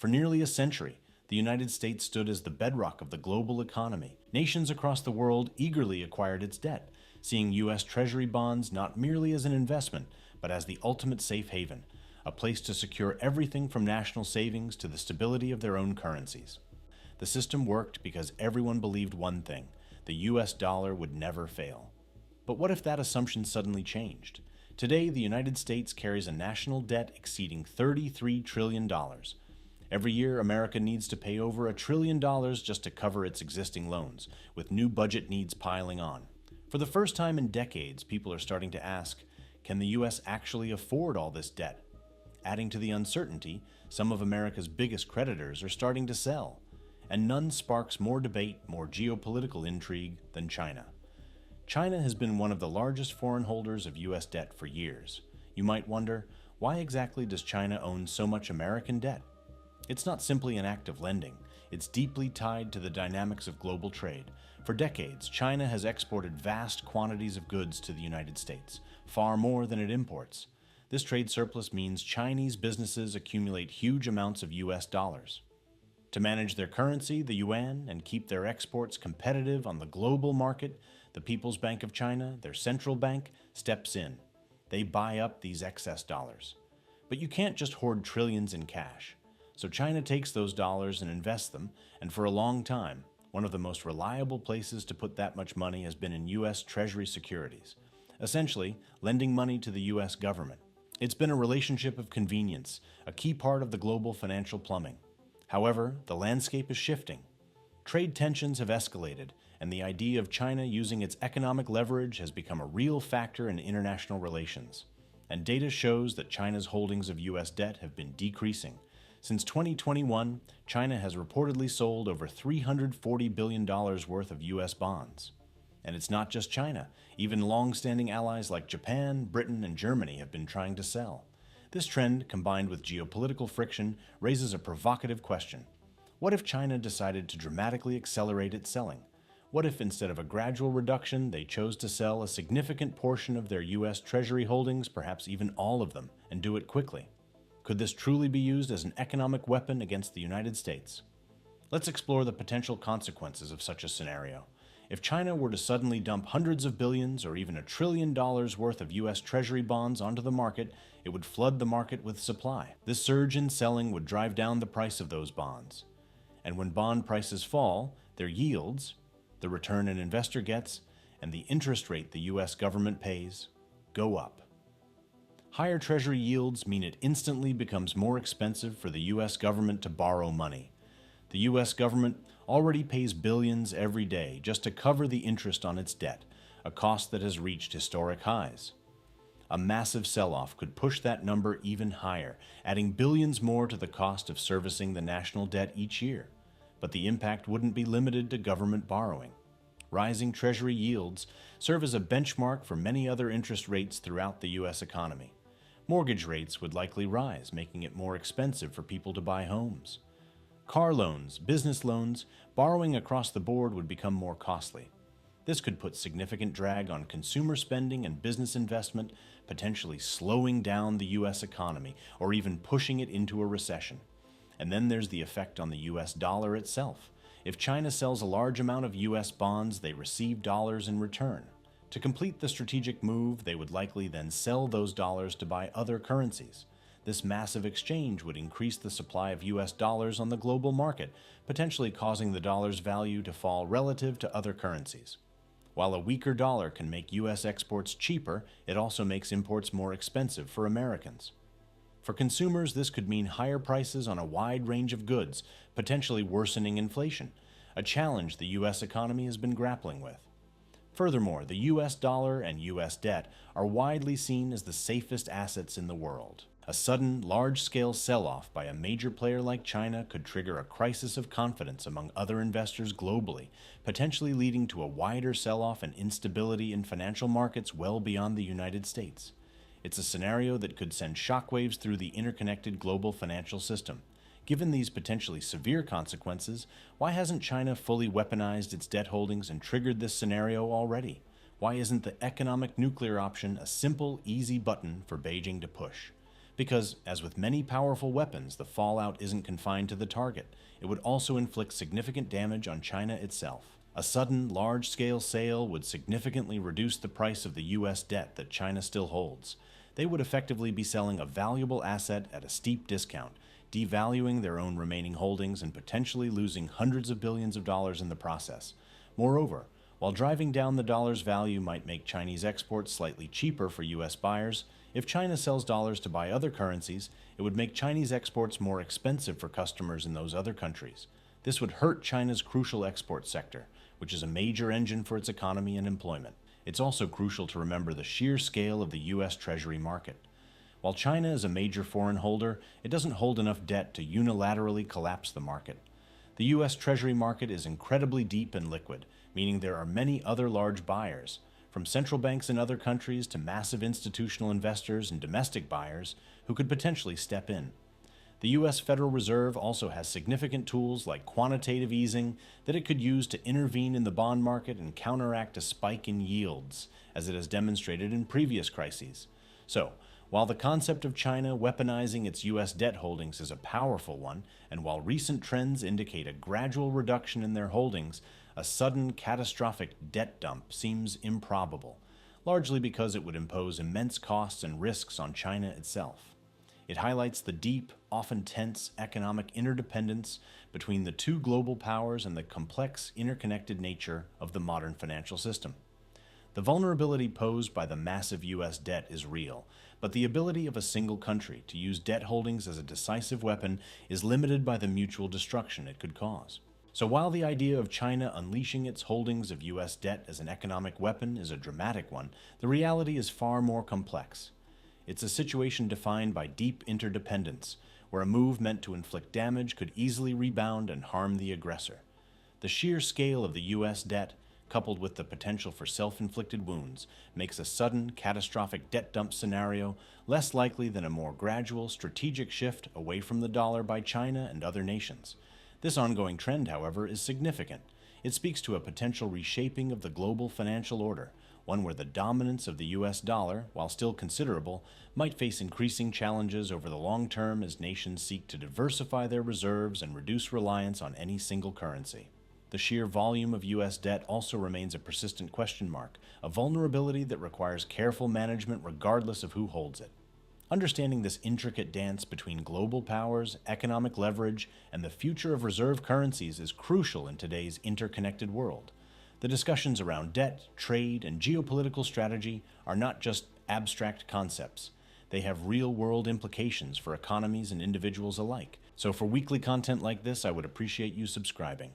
For nearly a century, the United States stood as the bedrock of the global economy. Nations across the world eagerly acquired its debt, seeing US Treasury Bonds not merely as an investment, but as the ultimate safe haven, a place to secure everything from national savings to the stability of their own currencies. The system worked because everyone believed one thing: the US dollar would never fail. But what if that assumption suddenly changed? Today, the United States carries a national debt exceeding $33 trillion. Every year, America needs to pay over $1 trillion just to cover its existing loans, with new budget needs piling on. For the first time in decades, people are starting to ask, can the U.S. actually afford all this debt? Adding to the uncertainty, some of America's biggest creditors are starting to sell. And none sparks more debate, more geopolitical intrigue than China. China has been one of the largest foreign holders of U.S. debt for years. You might wonder, why exactly does China own so much American debt? It's not simply an act of lending. It's deeply tied to the dynamics of global trade. For decades, China has exported vast quantities of goods to the United States, far more than it imports. This trade surplus means Chinese businesses accumulate huge amounts of U.S. dollars. To manage their currency, the yuan, and keep their exports competitive on the global market, the People's Bank of China, their central bank, steps in. They buy up these excess dollars. But you can't just hoard trillions in cash. So China takes those dollars and invests them, and for a long time, one of the most reliable places to put that much money has been in US Treasury securities, essentially lending money to the US government. It's been a relationship of convenience, a key part of the global financial plumbing. However, the landscape is shifting. Trade tensions have escalated, and the idea of China using its economic leverage has become a real factor in international relations. And data shows that China's holdings of US debt have been decreasing. Since 2021, China has reportedly sold over $340 billion worth of US bonds. And it's not just China. Even long-standing allies like Japan, Britain, and Germany have been trying to sell. This trend, combined with geopolitical friction, raises a provocative question. What if China decided to dramatically accelerate its selling? What if, instead of a gradual reduction, they chose to sell a significant portion of their US Treasury holdings, perhaps even all of them, and do it quickly? Could this truly be used as an economic weapon against the United States? Let's explore the potential consequences of such a scenario. If China were to suddenly dump hundreds of billions or even $1 trillion worth of US Treasury bonds onto the market, it would flood the market with supply. This surge in selling would drive down the price of those bonds. And when bond prices fall, their yields, the return an investor gets, and the interest rate the US government pays, go up. Higher Treasury yields mean it instantly becomes more expensive for the US government to borrow money. The US government already pays billions every day just to cover the interest on its debt, a cost that has reached historic highs. A massive sell-off could push that number even higher, adding billions more to the cost of servicing the national debt each year. But the impact wouldn't be limited to government borrowing. Rising Treasury yields serve as a benchmark for many other interest rates throughout the US economy. Mortgage rates would likely rise, making it more expensive for people to buy homes. Car loans, business loans, borrowing across the board would become more costly. This could put significant drag on consumer spending and business investment, potentially slowing down the US economy or even pushing it into a recession. And then there's the effect on the US dollar itself. If China sells a large amount of US bonds, they receive dollars in return. To complete the strategic move, they would likely then sell those dollars to buy other currencies. This massive exchange would increase the supply of US dollars on the global market, potentially causing the dollar's value to fall relative to other currencies. While a weaker dollar can make US exports cheaper, it also makes imports more expensive for Americans. For consumers, this could mean higher prices on a wide range of goods, potentially worsening inflation, a challenge the US economy has been grappling with. Furthermore, the US dollar and US debt are widely seen as the safest assets in the world. A sudden, large-scale sell-off by a major player like China could trigger a crisis of confidence among other investors globally, potentially leading to a wider sell-off and instability in financial markets well beyond the United States. It's a scenario that could send shockwaves through the interconnected global financial system. Given these potentially severe consequences, why hasn't China fully weaponized its debt holdings and triggered this scenario already? Why isn't the economic nuclear option a simple, easy button for Beijing to push? Because, as with many powerful weapons, the fallout isn't confined to the target. It would also inflict significant damage on China itself. A sudden, large-scale sale would significantly reduce the price of the U.S. debt that China still holds. They would effectively be selling a valuable asset at a steep discount, devaluing their own remaining holdings and potentially losing hundreds of billions of dollars in the process. Moreover, while driving down the dollar's value might make Chinese exports slightly cheaper for U.S. buyers, if China sells dollars to buy other currencies, it would make Chinese exports more expensive for customers in those other countries. This would hurt China's crucial export sector, which is a major engine for its economy and employment. It's also crucial to remember the sheer scale of the U.S. Treasury market. While China is a major foreign holder, it doesn't hold enough debt to unilaterally collapse the market. The U.S. Treasury market is incredibly deep and liquid, meaning there are many other large buyers, from central banks in other countries to massive institutional investors and domestic buyers who could potentially step in. The U.S. Federal Reserve also has significant tools like quantitative easing that it could use to intervene in the bond market and counteract a spike in yields, as it has demonstrated in previous crises. So, while the concept of China weaponizing its U.S. debt holdings is a powerful one, and while recent trends indicate a gradual reduction in their holdings, a sudden catastrophic debt dump seems improbable, largely because it would impose immense costs and risks on China itself. It highlights the deep, often tense economic interdependence between the two global powers and the complex, interconnected nature of the modern financial system. The vulnerability posed by the massive U.S. debt is real, but the ability of a single country to use debt holdings as a decisive weapon is limited by the mutual destruction it could cause. So while the idea of China unleashing its holdings of U.S. debt as an economic weapon is a dramatic one, the reality is far more complex. It's a situation defined by deep interdependence, where a move meant to inflict damage could easily rebound and harm the aggressor. The sheer scale of the U.S. debt, coupled with the potential for self-inflicted wounds, makes a sudden, catastrophic debt dump scenario less likely than a more gradual, strategic shift away from the dollar by China and other nations. This ongoing trend, however, is significant. It speaks to a potential reshaping of the global financial order, one where the dominance of the U.S. dollar, while still considerable, might face increasing challenges over the long term as nations seek to diversify their reserves and reduce reliance on any single currency. The sheer volume of U.S. debt also remains a persistent question mark, a vulnerability that requires careful management regardless of who holds it. Understanding this intricate dance between global powers, economic leverage, and the future of reserve currencies is crucial in today's interconnected world. The discussions around debt, trade, and geopolitical strategy are not just abstract concepts. They have real-world implications for economies and individuals alike. So for weekly content like this, I would appreciate you subscribing.